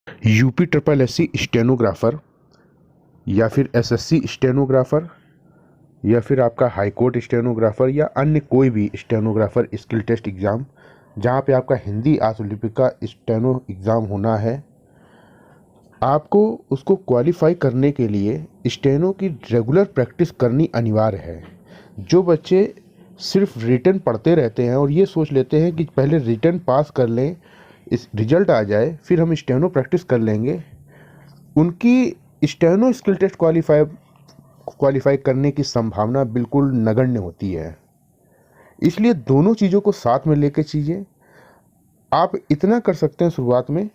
UP triple SC stenographer या फिर SSC stenographer या फिर आपका हाई कोर्ट स्टेनोग्राफर या अन्य कोई भी स्टेनोग्राफर स्किल टेस्ट एग्ज़ाम जहाँ पे आपका हिंदी आत्मलिपि का स्टेनो एग्ज़ाम होना है, आपको उसको क्वालिफाई करने के लिए स्टेनो की रेगुलर प्रैक्टिस करनी अनिवार्य है। जो बच्चे सिर्फ रिटन पढ़ते रहते हैं और ये सोच लेते हैं कि पहले रिटन पास कर लें, इस रिजल्ट आ जाए फिर हम स्टेनो प्रैक्टिस कर लेंगे, उनकी स्टेनो स्किल टेस्ट क्वालिफाई करने की संभावना बिल्कुल नगण्य होती है। इसलिए दोनों चीज़ों को साथ में लेकर चलिए। आप इतना कर सकते हैं शुरुआत में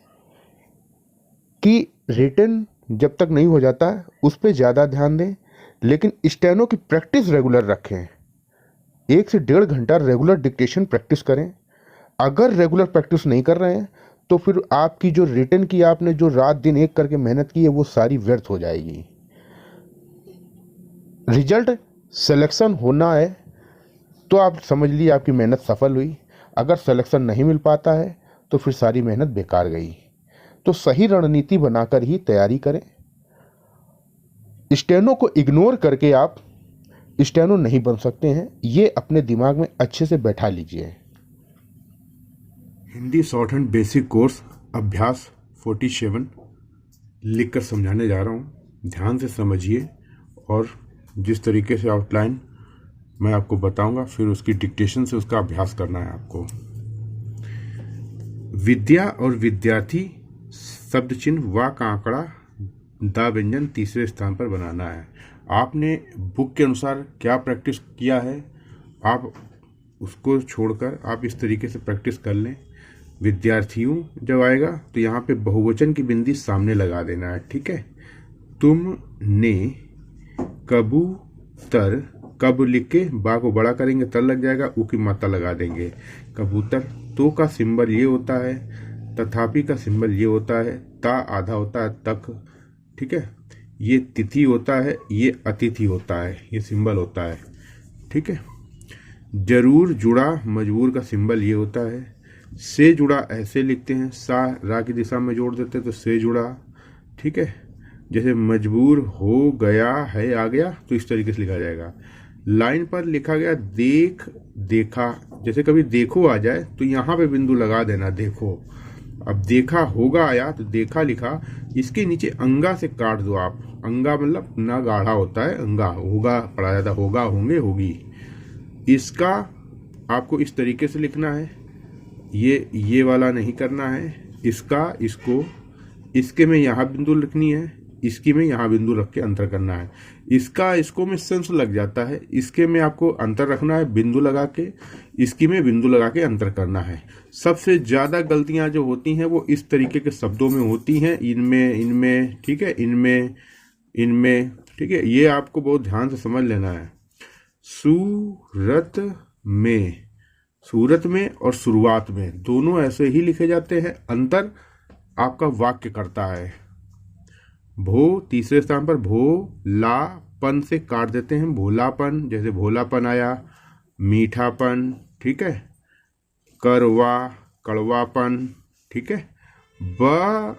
कि रिटन जब तक नहीं हो जाता उस पर ज़्यादा ध्यान दें, लेकिन स्टेनो की प्रैक्टिस रेगुलर रखें। 1 से 1.5 घंटा रेगुलर डिक्टेशन प्रैक्टिस करें। अगर रेगुलर प्रैक्टिस नहीं कर रहे हैं तो फिर आपकी जो रिटन की आपने जो रात दिन एक करके मेहनत की है वो सारी व्यर्थ हो जाएगी। रिजल्ट सिलेक्शन होना है तो आप समझ लीजिए आपकी मेहनत सफल हुई। अगर सिलेक्शन नहीं मिल पाता है तो फिर सारी मेहनत बेकार गई। तो सही रणनीति बनाकर ही तैयारी करें। स्टेनो को इग्नोर करके आप स्टेनो नहीं बन सकते हैं, ये अपने दिमाग में अच्छे से बैठा लीजिए। Hindi short hand basic course अभ्यास 47 लिखकर समझाने जा रहा हूँ। ध्यान से समझिए और जिस तरीके से आउटलाइन मैं आपको बताऊंगा फिर उसकी डिक्टेशन से उसका अभ्यास करना है आपको। विद्या और विद्यार्थी शब्द चिन्ह व का आंकड़ा दा व्यंजन तीसरे स्थान पर बनाना है। आपने बुक के अनुसार क्या प्रैक्टिस किया है आप उसको छोड़कर आप इस तरीके से प्रैक्टिस कर लें। विद्यार्थियों जब आएगा तो यहाँ पे बहुवचन की बिंदी सामने लगा देना है, ठीक है। तुमने कबूतर, कब लिख के बा को बड़ा करेंगे तर लग जाएगा, ऊ की मात्रा लगा देंगे। कबूतर, तो का सिंबल ये होता है, तथापि का सिंबल ये होता है, ता आधा होता है तक, ठीक है। ये तिथि होता है, ये अतिथि होता है, ये सिंबल होता है, ठीक है। जरूर जुड़ा मजबूर का सिंबल ये होता है। से जुड़ा ऐसे लिखते हैं, सा रा की दिशा में जोड़ देते हैं तो से जुड़ा, ठीक है। जैसे मजबूर हो गया है आ गया तो इस तरीके से लिखा जाएगा। लाइन पर लिखा गया देख देखा, जैसे कभी देखो आ जाए तो यहाँ पे बिंदु लगा देना देखो। अब देखा होगा आया तो देखा लिखा, इसके नीचे अंगा से काट दो आप। अंगा मतलब ना गाढ़ा होता है, अंगा होगा पढ़ा जाता, होगा होंगे होगी। इसका आपको इस तरीके से लिखना है, ये वाला नहीं करना है। इसका इसको इसके में यहाँ बिंदु लिखनी है, इसकी में यहाँ बिंदु रख के अंतर करना है। इसका इसको में सेंस लग जाता है, इसके में आपको अंतर रखना है बिंदु लगा के, इसकी में बिंदु लगा के अंतर करना है। सबसे ज्यादा गलतियां जो होती हैं वो इस तरीके के शब्दों में होती हैं, इनमें ठीक है, इनमें ठीक है। ये आपको बहुत ध्यान से समझ लेना है। सूरत में और शुरुआत में दोनों ऐसे ही लिखे जाते हैं, अंतर आपका वाक्य करता है। भो तीसरे स्थान पर, भोलापन से काट देते हैं, भोलापन, जैसे भोलापन आया, मीठापन, ठीक है। करवा कड़वापन, ठीक है।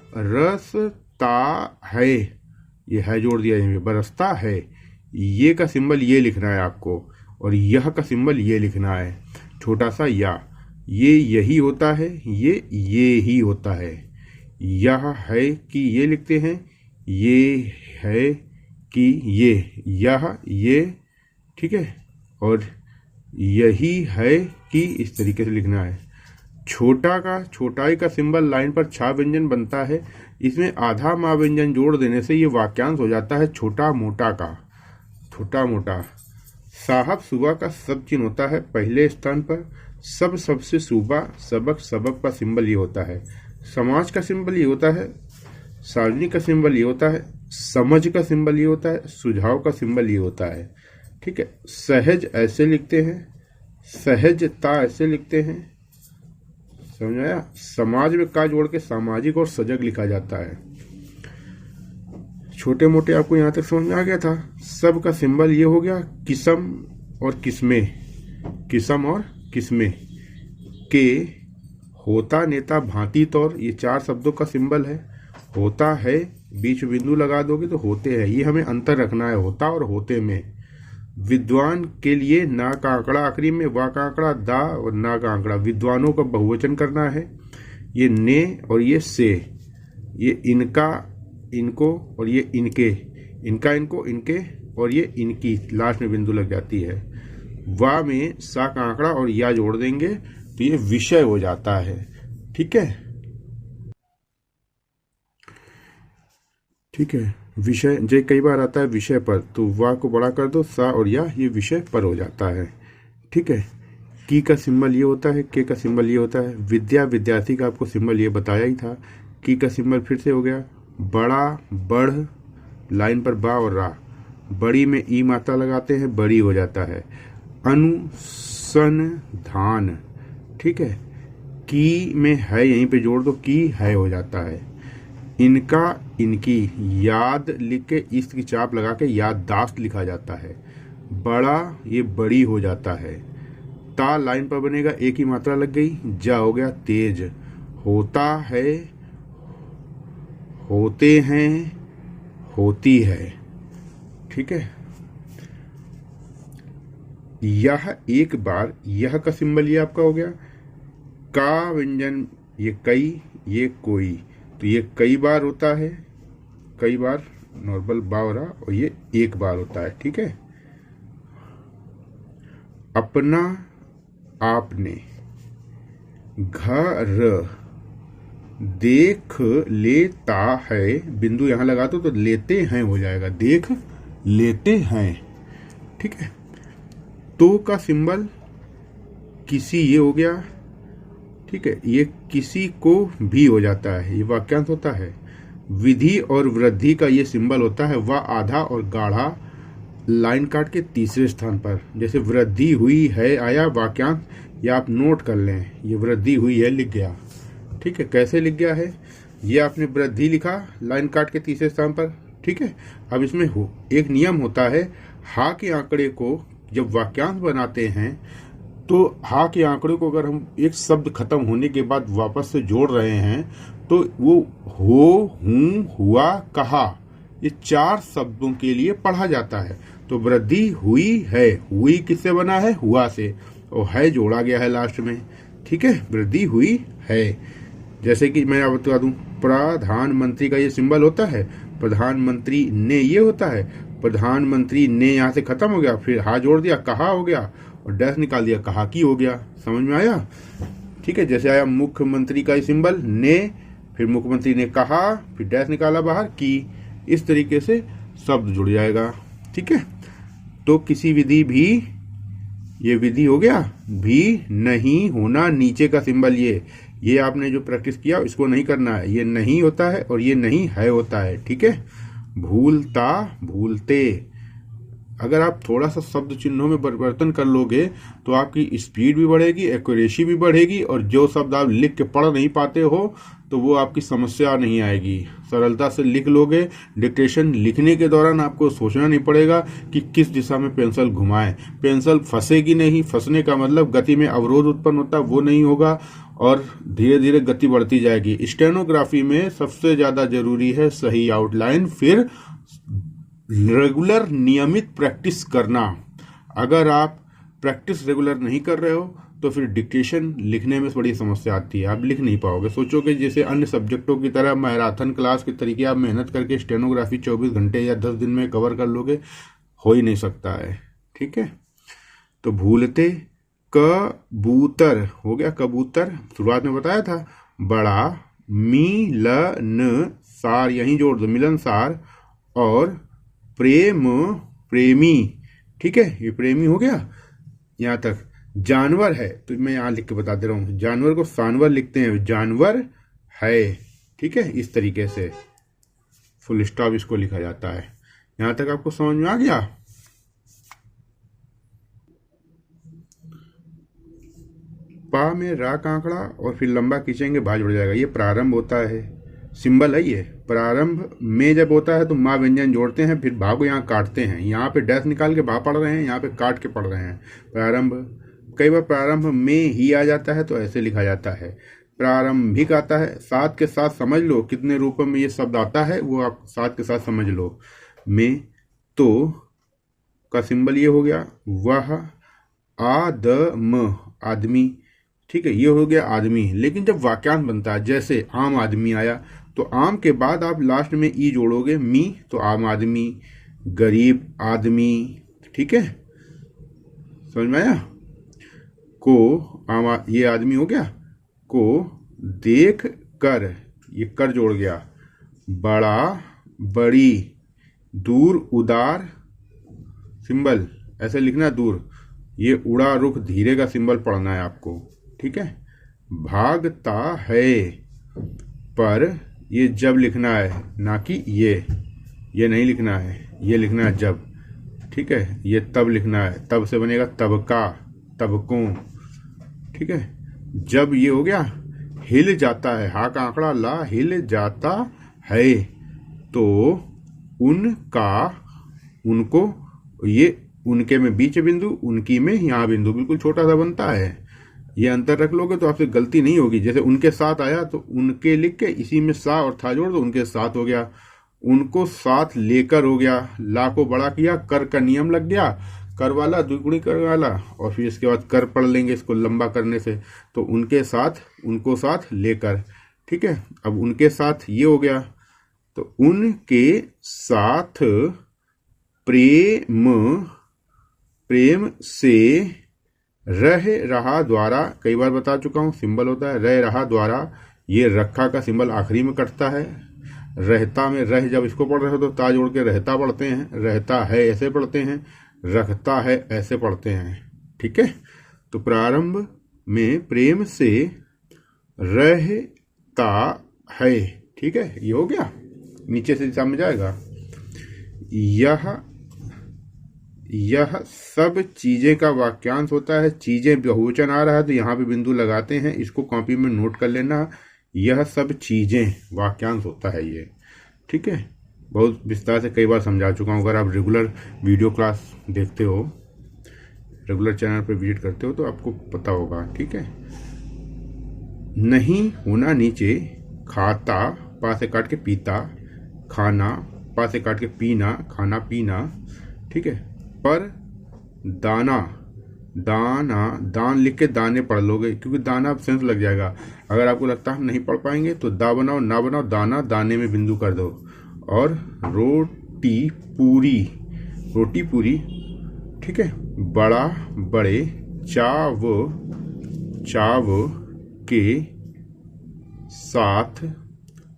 बरसता है, ये है जोड़ दिया, ये बरसता है। ये का सिंबल ये लिखना है आपको और यह का सिंबल ये लिखना है, छोटा सा या। ये यही होता है, ये ही होता है। यह है कि ये लिखते हैं, ये है कि यह ये, ठीक है। और यही है कि इस तरीके से लिखना है। छोटाई का सिंबल लाइन पर छा व्यंजन बनता है, इसमें आधा मा व्यंजन जोड़ देने से ये वाक्यांश हो जाता है छोटा मोटा का, छोटा मोटा। साहब सुबह का सब चिन्ह होता है पहले स्थान पर, सब सबसे सुबह, सबक का सिंबल ये होता है, समाज का सिंबल ये होता है, सार्वजनिक का सिंबल ये होता है, समझ का सिंबल ये होता है, सुझाव का सिंबल ये होता है, ठीक है। सहज ऐसे लिखते हैं, सहजता ऐसे लिखते हैं, समझ आया। समाज में का जोड़ के सामाजिक और सजग लिखा जाता है। छोटे मोटे आपको यहाँ तक समझ में आ गया था। सब का सिंबल ये हो गया, किस्म और किस्में, के होता, नेता, भांति, तौर, ये 4 शब्दों का सिंबल है। होता है, बीच बिंदु लगा दोगे तो होते हैं, ये हमें अंतर रखना है होता और होते में। विद्वान के लिए ना का आंकड़ा आखिरी में, वा का आंकड़ा, दा और ना का आंकड़ा, विद्वानों का बहुवचन करना है। ये ने और ये से, ये इनका, इनको और ये इनके, इनका, इनको, इनके और ये इनकी, लास्ट में बिंदु लग जाती है। वा में सा का आंकड़ा और या जोड़ देंगे तो ये विषय हो जाता है। ठीक है, ठीक है। विषय जो कई बार आता है विषय पर, तो वा को बड़ा कर दो, सा और या, ये विषय पर हो जाता है। ठीक है। की का सिंबल ये होता है, के का सिंबल ये होता है। विद्या, विद्यार्थी का आपको सिंबल ये बताया ही था। की का सिंबल फिर से हो गया। बड़ा, बढ़, लाइन पर बा और रा, बड़ी में ई मात्रा लगाते हैं, बड़ी हो जाता है। अनुसंधान, ठीक है। की में है यहीं पे जोड़ दो, की है हो जाता है। इनका, इनकी, याद लिख के इस की चाप लगा के याददाश्त लिखा जाता है। बड़ा, ये बड़ी हो जाता है। ता लाइन पर बनेगा, एक ही मात्रा लग गई, जा हो गया तेज। होता है, होते हैं, होती है। ठीक है। यह एक बार, यह का सिंबल ये आपका हो गया। का व्यंजन, ये कई, ये कोई, तो ये कई बार होता है, कई बार नॉर्मल बावरा, और ये एक बार होता है। ठीक है। अपना, आपने। घर, देख लेता है, बिंदु यहां लगा दो तो लेते हैं हो जाएगा, देख लेते हैं। ठीक है। तो का सिंबल किसी, ये हो गया। ठीक है। ये किसी को भी हो जाता है, ये वाक्यांश होता है। विधि और वृद्धि का ये सिंबल होता है, वह आधा और गाढ़ा, लाइन काट के तीसरे स्थान पर। जैसे वृद्धि हुई है आया वाक्यांश, या आप नोट कर लें, ये वृद्धि हुई है लिख गया। ठीक है। कैसे लिख गया है, ये आपने वृद्धि लिखा लाइन काट के तीसरे स्थान पर। ठीक है। अब इसमें एक नियम होता है, हा के आंकड़े को जब वाक्यांश बनाते हैं तो हा के आंकड़े को अगर हम एक शब्द खत्म होने के बाद वापस से जोड़ रहे हैं तो वो हो, हूं, हुआ, कहा, ये 4 शब्दों के लिए पढ़ा जाता है। तो वृद्धि हुई है, हुई किससे बना है, हुआ से, और है जोड़ा गया है लास्ट में। ठीक है। वृद्धि हुई है। जैसे कि मैं आपको बता दूं, प्रधानमंत्री का ये सिंबल होता है, प्रधानमंत्री ने ये होता है, प्रधानमंत्री ने यहां से खत्म हो गया, फिर हा जोड़ दिया, कहा हो गया, और डैश निकाल दिया, कहा की हो गया। समझ में आया। ठीक है। जैसे आया मुख्यमंत्री का सिंबल ने, फिर मुख्यमंत्री ने कहा, फिर डैश निकाला बाहर, की, इस तरीके से शब्द जुड़ जाएगा। ठीक है। तो किसी विधि भी, ये विधि हो गया। भी नहीं होना, नीचे का सिंबल ये आपने जो प्रैक्टिस किया इसको नहीं करना है, ये नहीं होता है और ये नहीं है होता है। ठीक है। भूलता, भूलते, अगर आप थोड़ा सा शब्द चिन्हों में परिवर्तन कर लोगे तो आपकी स्पीड भी बढ़ेगी, एक्यूरेसी भी बढ़ेगी, और जो शब्द आप लिख के पढ़ नहीं पाते हो तो वो आपकी समस्या नहीं आएगी, सरलता से लिख लोगे। डिक्टेशन लिखने के दौरान आपको सोचना नहीं पड़ेगा कि किस दिशा में पेंसिल घुमाएं, पेंसिल फंसेगी नहीं, फंसने का मतलब गति में अवरोध उत्पन्न होता है, वो नहीं होगा, और धीरे धीरे गति बढ़ती जाएगी। स्टेनोग्राफी में सबसे ज्यादा जरूरी है सही आउटलाइन, फिर रेगुलर नियमित प्रैक्टिस करना। अगर आप प्रैक्टिस रेगुलर नहीं कर रहे हो तो फिर डिक्टेशन लिखने में बड़ी समस्या आती है, आप लिख नहीं पाओगे। सोचोगे जैसे अन्य सब्जेक्टों की तरह मैराथन क्लास के तरीके आप मेहनत करके स्टेनोग्राफी 24 घंटे या 10 दिन में कवर कर लोगे, हो ही नहीं सकता है। ठीक है। तो भूलते, कबूतर हो गया, कबूतर शुरुआत में बताया था। बड़ा, मिलन सार, यहीं जोड़ दो, मिलनसार, और प्रेम, प्रेमी। ठीक है। ये प्रेमी हो गया यहां तक। जानवर है तो मैं यहां लिख के बता दे रहा हूं, जानवर को सांवर लिखते हैं, जानवर है। ठीक है। इस तरीके से फुल स्टॉप इसको लिखा जाता है। यहां तक आपको समझ में आ गया। पा में रा का आंकड़ा और फिर लंबा खींचेंगे, भा जुड़ जाएगा, ये प्रारंभ होता है, सिंबल है ये। प्रारंभ में जब होता है तो माँ व्यंजन जोड़ते हैं, फिर भा को यहाँ काटते हैं, यहाँ पे डैश निकाल के भा पढ़ रहे हैं, यहाँ पे काट के पढ़ रहे हैं। प्रारंभ, कई बार प्रारंभ में ही आ जाता है तो ऐसे लिखा जाता है। प्रारंभिक आता है। साथ के साथ समझ लो कितने रूपों में ये शब्द आता है, वो आप साथ के साथ समझ लो। में तो का सिंबल ये हो गया। वह आदम आदमी, ठीक है, ये हो गया आदमी। लेकिन जब वाक्यांश बनता है, जैसे आम आदमी आया, तो आम के बाद आप लास्ट में ई जोड़ोगे, मी, तो आम आदमी, गरीब आदमी, ठीक है, समझ में आया। को ये आदमी हो गया। को देख कर, ये कर जोड़ गया। बड़ा बड़ी, दूर उदार सिंबल ऐसे लिखना है, दूर, ये उड़ा रुख धीरे का सिंबल पढ़ना है आपको, ठीक है। भागता है, पर ये जब लिखना है, ना कि ये नहीं लिखना है, ये लिखना है जब, ठीक है। ये तब लिखना है, तब से बनेगा तबका, तबकों, ठीक है। जब ये हो गया। हिल जाता है, हा का आंकड़ा ला, हिल जाता है, तो उनका, उनको, ये उनके में बीच बिंदु, उनकी में यहाँ बिंदु बिल्कुल छोटा सा बनता है। ये अंतर रख लोगे तो आपसे गलती नहीं होगी। जैसे उनके साथ आया तो उनके लिख के इसी में सा और था जोड़ दो, उनके साथ हो गया। उनको साथ लेकर हो गया। ला को बड़ा किया, कर का नियम लग गया, कर वाला द्विगुणी कर वाला, और फिर इसके बाद कर पढ़ लेंगे इसको लंबा करने से, तो उनके साथ, उनको साथ लेकर, ठीक है। अब उनके साथ ये हो गया, तो उनके साथ प्रेम, प्रेम से रह रहा द्वारा, कई बार बता चुका हूं, सिंबल होता है रह रहा द्वारा। ये रखा का सिंबल आखिरी में कटता है। रहता में रह, जब इसको पढ़ रहे हो तो ता जोड़ के रहता पढ़ते हैं, रहता है ऐसे पढ़ते हैं, रखता है ऐसे पढ़ते हैं, ठीक है। तो प्रारंभ में प्रेम से रहता है, ठीक है, ये हो गया। नीचे से समझ जाएगा। यह सब चीजें का वाक्यांश होता है। चीजें बहुवचन आ रहा है तो यहाँ पे बिंदु लगाते हैं, इसको कॉपी में नोट कर लेना। यह सब चीजें वाक्यांश होता है ये, ठीक है। बहुत विस्तार से कई बार समझा चुका हूँ। अगर आप रेगुलर वीडियो क्लास देखते हो, रेगुलर चैनल पर विजिट करते हो तो आपको पता होगा, ठीक है। नहीं होना नीचे, खाता, पा से काट के पीता, खाना, पा से काट के पीना, खाना पीना, ठीक है। पर दाना, दाना, दान लिख के दाने पढ़ लोगे, क्योंकि दाना सेंस लग जाएगा। अगर आपको लगता है नहीं पढ़ पाएंगे तो दा बनाओ, ना बनाओ, दाना, दाने में बिंदु कर दो। और रोटी पूरी, रोटी पूरी, ठीक है। बड़ा बड़े, चाव, चाव के साथ,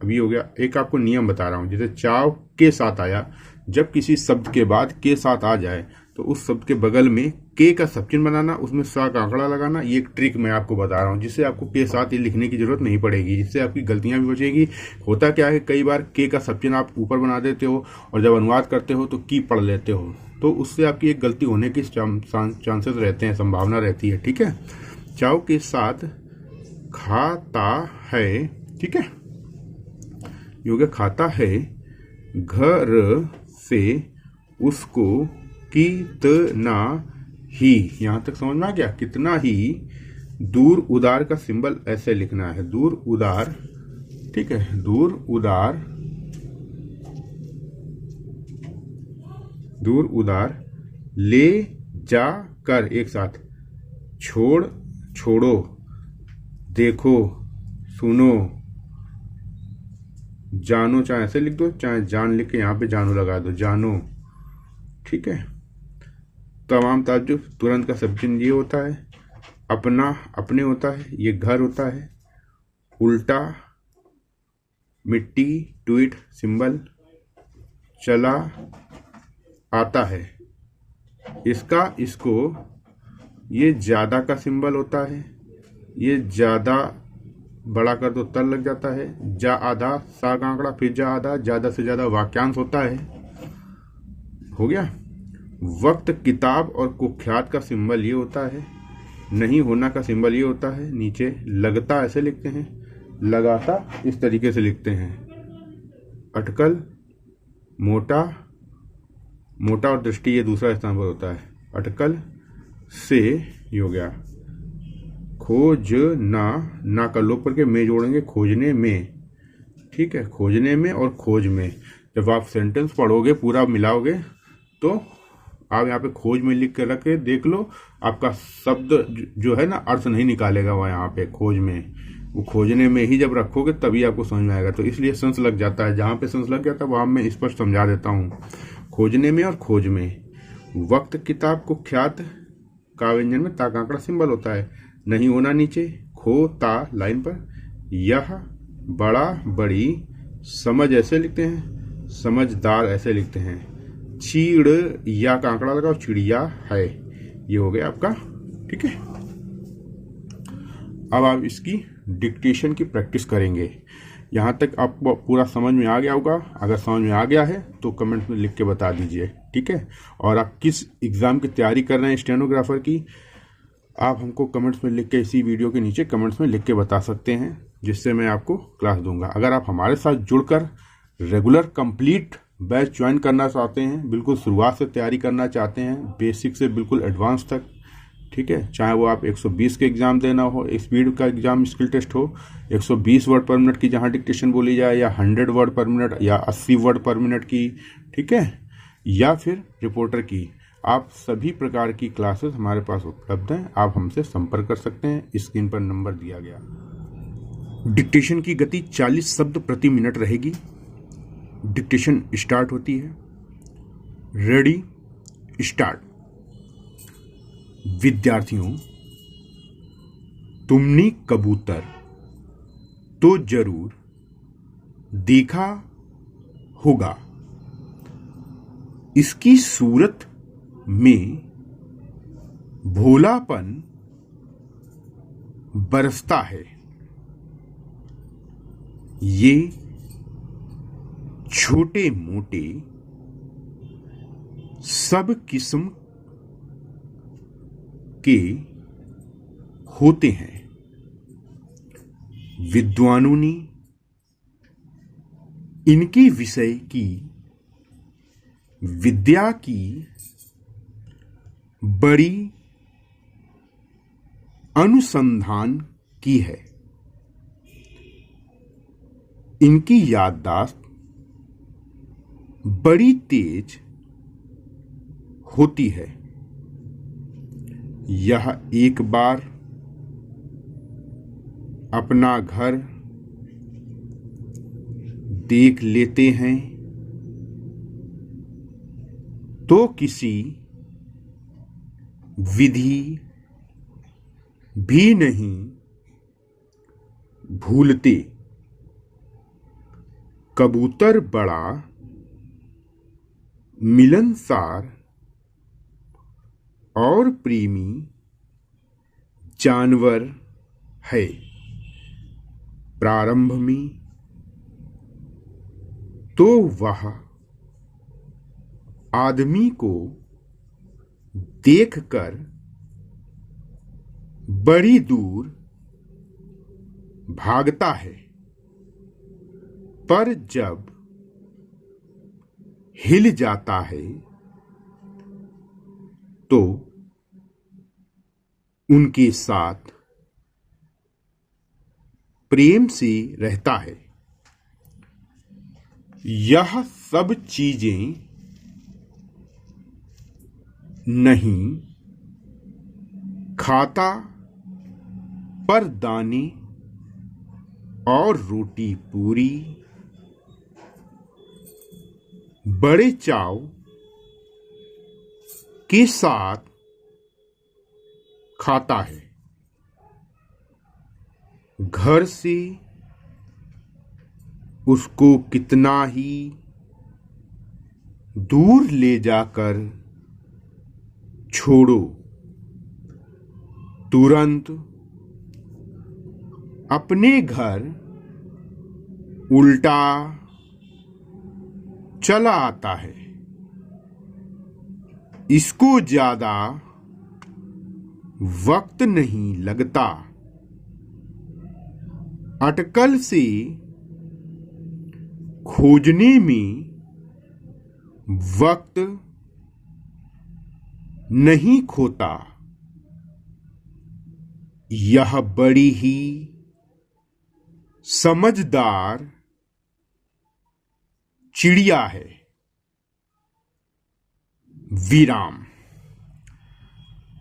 अभी हो गया। एक आपको नियम बता रहा हूं, जैसे चाव के साथ आया, जब किसी शब्द के बाद के साथ आ जाए तो उस शब्द के बगल में के का सबचिन्ह बनाना, उसमें सा का आंकड़ा लगाना। ये एक ट्रिक मैं आपको बता रहा हूँ, जिससे आपको के साथ ये लिखने की जरूरत नहीं पड़ेगी, जिससे आपकी गलतियां भी बचेगी। होता क्या है, कई बार के का सबचिन्ह आप ऊपर बना देते हो और जब अनुवाद करते हो तो की पढ़ लेते हो, तो उससे आपकी एक गलती होने की चांसेस रहते हैं, संभावना रहती है, ठीक है। चाव के साथ खाता है, ठीक है, ये हो गया खाता है। घर से उसको कितना ही, यहां तक समझ में आ गया, कितना ही। दूर उदार का सिंबल ऐसे लिखना है, दूर उदार, ठीक है, दूर उदार, दूर उदार, ले जा कर, एक साथ, छोड़, छोड़ो, देखो, सुनो, जानो, चाहे ऐसे लिख दो, चाहे जान लिख के यहाँ पे जानो लगा दो, जानो, ठीक है। तमाम ताज्जुब, तुरंत का सबचिन्ह ये होता है। अपना, अपने होता है, ये घर होता है। उल्टा, मिट्टी, ट्वीट सिंबल, चला आता है, इसका, इसको, ये ज्यादा का सिंबल होता है। ये ज्यादा बड़ा कर दो तल लग जाता है। जा आधा, सा का आंकड़ा, फिर जा आधा, ज्यादा से ज्यादा वाक्यांश होता है, हो गया। वक्त, किताब और कुख्यात का सिंबल ये होता है। नहीं होना का सिंबल ये होता है। नीचे लगता ऐसे लिखते हैं, लगाता इस तरीके से लिखते हैं। अटकल, मोटा, मोटा और दृष्टि ये दूसरा स्थान पर होता है। अटकल से ये हो गया। खोजना, ना का लोप करके में जोड़ेंगे, खोजने में, ठीक है, खोजने में और खोज में। जब आप सेंटेंस पढ़ोगे पूरा मिलाओगे तो आप यहाँ पे खोज में लिख के रखे देख लो, आपका शब्द जो है ना अर्थ नहीं निकालेगा वह यहाँ पे खोज में, वो खोजने में ही जब रखोगे तभी आपको समझ में आएगा। तो इसलिए सेंस लग जाता है, जहाँ पे सेंस लग जाता है वहाँ मैं स्पष्ट समझा देता हूँ। खोजने में और खोज में। वक्त किताब को ख्यात का व्यंजन में ता का आंकड़ा सिंबल होता है, नहीं होना नीचे, खो ता लाइन पर, यह बड़ा बड़ी, समझ ऐसे लिखते हैं, समझदार ऐसे लिखते हैं, चीड़ या का आंकड़ा लगाओ, चिड़िया है, ये हो गया आपका, ठीक है। अब आप इसकी डिक्टेशन की प्रैक्टिस करेंगे। यहाँ तक आपको पूरा समझ में आ गया होगा, अगर समझ में आ गया है तो कमेंट में लिख के बता दीजिए, ठीक है। और आप किस एग्ज़ाम की तैयारी कर रहे हैं स्टेनोग्राफर की, आप हमको कमेंट्स में लिख के, इसी वीडियो के नीचे कमेंट्स में लिख के बता सकते हैं, जिससे मैं आपको क्लास दूंगा। अगर आप हमारे साथ जुड़कर रेगुलर कंप्लीट बैच ज्वाइन करना चाहते हैं, बिल्कुल शुरुआत से तैयारी करना चाहते हैं, बेसिक से बिल्कुल एडवांस तक, ठीक है, चाहे वो आप 120 के एग्ज़ाम देना हो, स्पीड का एग्ज़ाम स्किल टेस्ट हो, 120 वर्ड पर मिनट की जहाँ डिक्टेशन बोली जाए, या 100 वर्ड पर मिनट, या 80 वर्ड पर मिनट की, ठीक है, या फिर रिपोर्टर की, आप सभी प्रकार की क्लासेस हमारे पास उपलब्ध हैं। आप हमसे संपर्क कर सकते हैं, स्क्रीन पर नंबर दिया गया। डिक्टेशन की गति 40 शब्द प्रति मिनट रहेगी। डिक्टेशन स्टार्ट होती है, रेडी स्टार्ट। विद्यार्थियों, तुमने कबूतर तो जरूर देखा होगा, इसकी सूरत में भोलापन बरसता है, ये छोटे मोटे सब किस्म के होते हैं। विद्वानों ने इनके विषय की विद्या की बड़ी अनुसंधान की है। इनकी याददाश्त बड़ी तेज होती है। यह एक बार अपना घर देख लेते हैं तो किसी विधि भी नहीं भूलते। कबूतर बड़ा मिलनसार और प्रेमी जानवर है। प्रारंभ में तो वह आदमी को देखकर बड़ी दूर भागता है, पर जब हिल जाता है तो उनके साथ प्रेम से रहता है। यह सब चीजें नहीं खाता, पर दाने और रोटी पूरी बड़े चाव के साथ खाता है। घर से उसको कितना ही दूर ले जाकर छोड़ो, तुरंत अपने घर उल्टा चला आता है। इसको ज्यादा वक्त नहीं लगता। अटकल से खोजने में वक्त नहीं खोता। यह बड़ी ही समझदार चिड़िया है। विराम।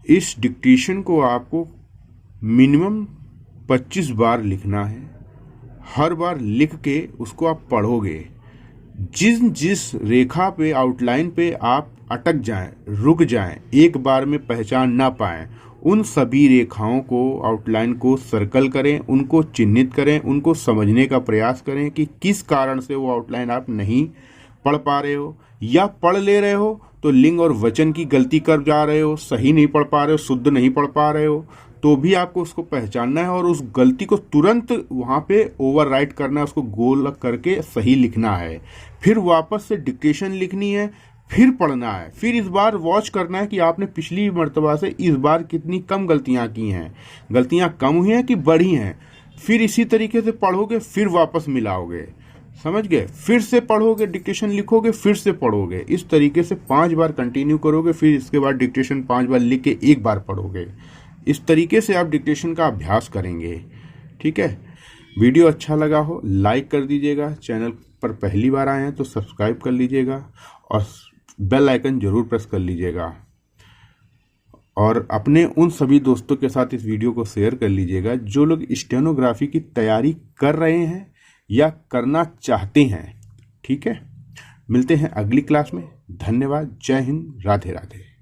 इस डिक्टेशन को आपको मिनिमम 25 बार लिखना है। हर बार लिख के उसको आप पढ़ोगे। जिस रेखा पे, आउटलाइन पे आप अटक जाएं, रुक जाएं, एक बार में पहचान ना पाएं, उन सभी रेखाओं को, आउटलाइन को सर्कल करें, उनको चिन्हित करें, उनको समझने का प्रयास करें कि किस कारण से वो आउटलाइन आप नहीं पढ़ पा रहे हो, या पढ़ ले रहे हो तो लिंग और वचन की गलती कर जा रहे हो, सही नहीं पढ़ पा रहे हो, शुद्ध नहीं पढ़ पा रहे हो, तो भी आपको उसको पहचानना है और उस गलती को तुरंत वहां पे ओवरराइट करना है, उसको गोल करके सही लिखना है। फिर वापस से डिक्टेशन लिखनी है, फिर पढ़ना है, फिर इस बार वॉच करना है कि आपने पिछली मर्तबा से इस बार कितनी कम गलतियां की हैं, गलतियां कम हुई हैं कि बढ़ी हैं। फिर इसी तरीके से पढ़ोगे, फिर वापस मिलाओगे, समझ गए? फिर से पढ़ोगे, डिक्टेशन लिखोगे, फिर से पढ़ोगे। इस तरीके से 5 बार कंटिन्यू करोगे, फिर इसके बाद डिक्टेशन 5 बार लिख के 1 बार पढ़ोगे। इस तरीके से आप डिक्टेशन का अभ्यास करेंगे। ठीक है? वीडियो अच्छा लगा हो लाइक कर दीजिएगा, चैनल पर पहली बार आए हैं तो सब्सक्राइब कर लीजिएगा और बेल आइकन जरूर प्रेस कर लीजिएगा, और अपने उन सभी दोस्तों के साथ इस वीडियो को शेयर कर लीजिएगा जो लोग स्टेनोग्राफी की तैयारी कर रहे हैं या करना चाहते हैं। ठीक है? मिलते हैं अगली क्लास में। धन्यवाद। जय हिंद। राधे राधे।